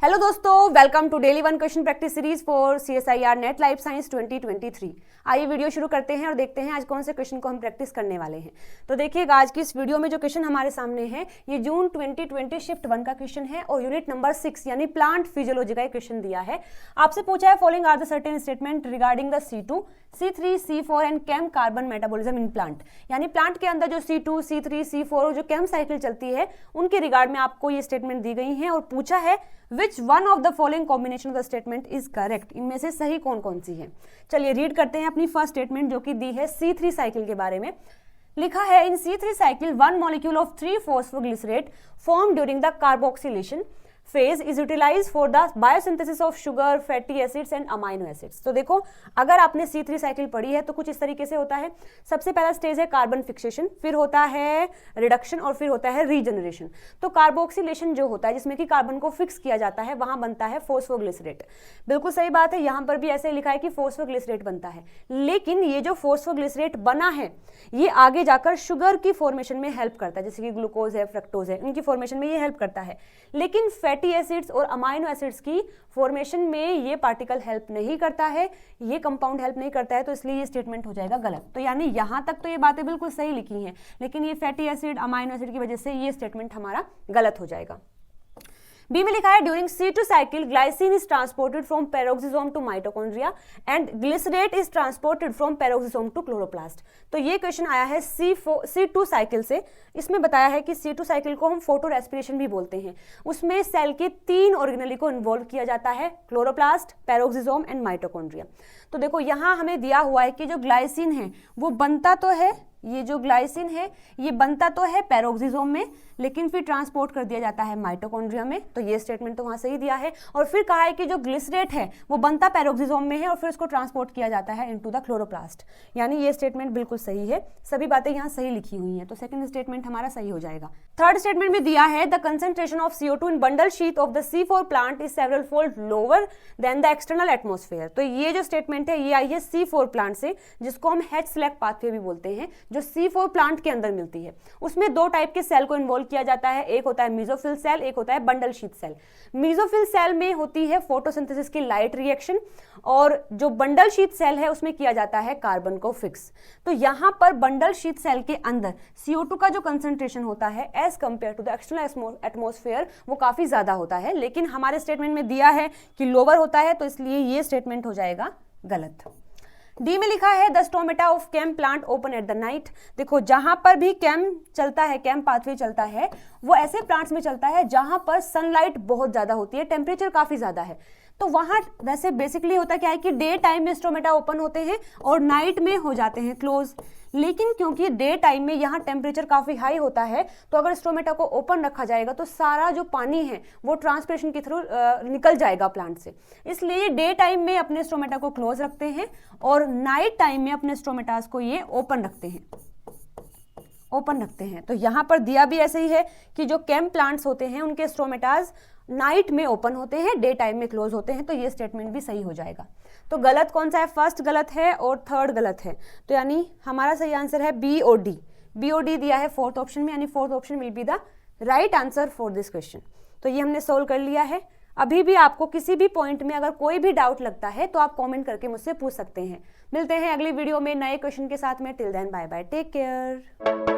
Hello दोस्तों, welcome to daily one question practice series for CSIR NET life science 2023। आइए video शुरू करते हैं और देखते हैं आज कौन से क्वेश्चन को हम प्रैक्टिस करने वाले हैं। तो देखिएगा, आज की इस वीडियो में जो क्वेश्चन हमारे सामने है ये जून 2020 शिफ्ट 1 का क्वेश्चन है और यूनिट नंबर 6 यानी प्लांट फिजियोलॉजी का क्वेश्चन दिया है। आपसे पूछा है following are the certain statement regarding the C2, C3, C4 and CAM carbon metabolism in plant. यानी प्लांट के अंदर जो C2, C3, C4 जो केम साइकिल चलती है उनके रिगार्ड में आपको ये स्टेटमेंट दी गई है और पूछा है which one of the following combination of the statement is correct. इनमें से सही कौन कौन सी है। चलिए रीड करते हैं अपनी फर्स्ट स्टेटमेंट जो कि दी है C3 साइकिल के बारे में। लिखा है इन C3 cycle one molecule of 3-phosphoglycerate formed during the carboxylation phase is utilized for the biosynthesis of sugar, fatty acids and amino acids। तो देखो, अगर आपने C3 साइकिल पढ़ी है तो कुछ इस तरीके से होता है। सबसे पहला स्टेज है कार्बन फिक्सेशन, फिर होता है रिडक्शन और फिर होता है रीजनरेशन। तो कार्बोक्सिलेशन जो होता है जिसमें कि कार्बन को फिक्स किया जाता है वहां बनता है फोस्फोग्लिसरेट। बिल्कुल सही बात है, यहां पर भी ऐसे लिखा है कि फोस्फोग्लिसरेट बनता है, लेकिन ये जो फोस्फोग्लिसरेट बना है ये आगे जाकर शुगर की फॉर्मेशन में हेल्प करता है, जैसे कि ग्लूकोज है, फ्रक्टोज है, इनकी फॉर्मेशन में ये हेल्प करता है। लेकिन फैटी एसिड्स और अमाइनो एसिड्स की फॉर्मेशन में ये पार्टिकल हेल्प नहीं करता है, ये कंपाउंड हेल्प नहीं करता है, तो इसलिए ये स्टेटमेंट हो जाएगा गलत। तो यानी यहां तक तो ये बातें बिल्कुल सही लिखी हैं, लेकिन ये फैटी एसिड, अमाइनो एसिड की वजह से ये स्टेटमेंट हमारा गलत हो जाएगा। बी में लिखा है during C2 cycle glycine is transported from peroxisome to mitochondria and glycerate is transported from peroxisome to chloroplast. तो ये क्वेश्चन आया है C2 साइकिल से। इसमें बताया है कि C2 साइकिल को हम फोटो रेस्पिरेशन भी बोलते हैं। उसमें सेल के 3 ऑर्गेनेली को इन्वॉल्व किया जाता है, क्लोरोप्लास्ट, पेरोक्सिसोम एंड माइटोकॉन्ड्रिया। तो देखो यहाँ हमें दिया हुआ है कि जो ग्लाइसिन है वो बनता तो है, ये जो ग्लाइसिन है ये बनता तो है पेरोक्सिसोम में, लेकिन फिर ट्रांसपोर्ट कर दिया जाता है माइटोकॉन्ड्रिया में। तो ये स्टेटमेंट तो वहां सही दिया है। और फिर कहा है कि जो ग्लिसरेट है वो बनता पेरोक्सिसोम में है और फिर उसको ट्रांसपोर्ट किया जाता है इनटू द क्लोरोप्लास्ट। यानी ये स्टेटमेंट बिल्कुल सही है, सभी बातें यहाँ सही लिखी हुई हैं, तो सेकंड स्टेटमेंट हमारा सही हो जाएगा। थर्ड स्टेटमेंट में दिया है the concentration of CO2 in bundle sheath of the C4 plant is several fold lower than the external atmosphere. तो ये जो स्टेटमेंट है ये आई है C4 प्लांट से, जिसको हम H-SLAC पाथवे भी बोलते हैं, जो C4 प्लांट के अंदर मिलती है। उसमें 2 टाइप के सेल को इन्वॉल्व किया जाता है, एक होता है मेसोफिल सेल, एक होता है bundle sheath cell. Mesophyll cell में होती है फोटोसिंथेसिस की लाइट रिएक्शन और जो बंडल शीथ सेल है उसमें किया जाता है कार्बन को फिक्स। तो यहां पर बंडल शीथ सेल के अंदर CO2 का जो कंसंट्रेशन होता है as compare to the external atmosphere वो काफी ज्यादा होता है, लेकिन हमारे स्टेटमेंट में दिया है कि लोअर होता है, तो इसलिए ये स्टेटमेंट हो जाएगा गलत। डी में लिखा है the stomata of came plant open at the night. देखो, जहां पर भी केम चलता है, केम पाथवे चलता है, वो ऐसे प्लांट्स में चलता है जहां पर सनलाइट बहुत ज्यादा होती है, टेम्परेचर काफी ज्यादा है। तो वहां वैसे बेसिकली होता क्या है कि डे टाइम में स्टोमेटा ओपन होते हैं और नाइट में हो जाते हैं क्लोज। लेकिन क्योंकि डे टाइम में यहाँ टेम्परेचर काफी हाई होता है, तो अगर स्टोमेटा को ओपन रखा जाएगा तो सारा जो पानी है वो ट्रांसपिरेशन के थ्रू निकल जाएगा प्लांट से। इसलिए डे टाइम में अपने स्टोमेटा को क्लोज रखते हैं और नाइट टाइम में अपने स्टोमेटास को ये ओपन रखते हैं। तो यहाँ पर दिया भी ऐसे ही है कि जो केम प्लांट्स होते हैं उनके स्टोमेटास नाइट में ओपन होते हैं, डे टाइम में क्लोज होते हैं, तो ये स्टेटमेंट भी सही हो जाएगा। तो गलत कौन सा है? फर्स्ट गलत है और थर्ड गलत है, तो यानी हमारा सही आंसर है बी और डी। बी और डी दिया है फोर्थ ऑप्शन में, यानी fourth option will be the right answer for this question. तो ये हमने सोल्व कर लिया है। अभी भी आपको किसी भी पॉइंट में अगर कोई भी डाउट लगता है तो आप कमेंट करके मुझसे पूछ सकते हैं। मिलते हैं अगली वीडियो में नए क्वेश्चन के साथ में। Till then bye bye, take care.